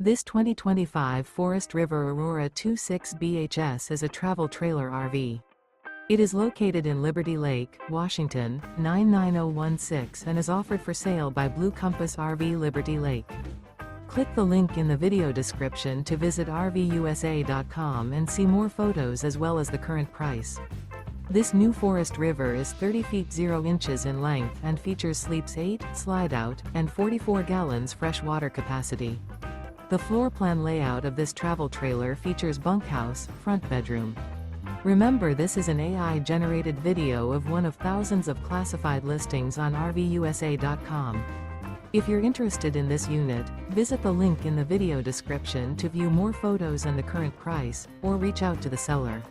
This 2025 Forest River Aurora 26 BHS is a travel trailer RV. It is located in Liberty Lake, Washington, 99016 and is offered for sale by Blue Compass RV Liberty Lake. Click the link in the video description to visit RVUSA.com and see more photos as well as the current price. This new Forest River is 30 feet 0 inches in length and features sleeps 8, slide-out, and 44 gallons fresh water capacity. The floor plan layout of this travel trailer features bunkhouse, front bedroom. Remember, this is an AI-generated video of one of thousands of classified listings on RVUSA.com. If you're interested in this unit, visit the link in the video description to view more photos and the current price, or reach out to the seller.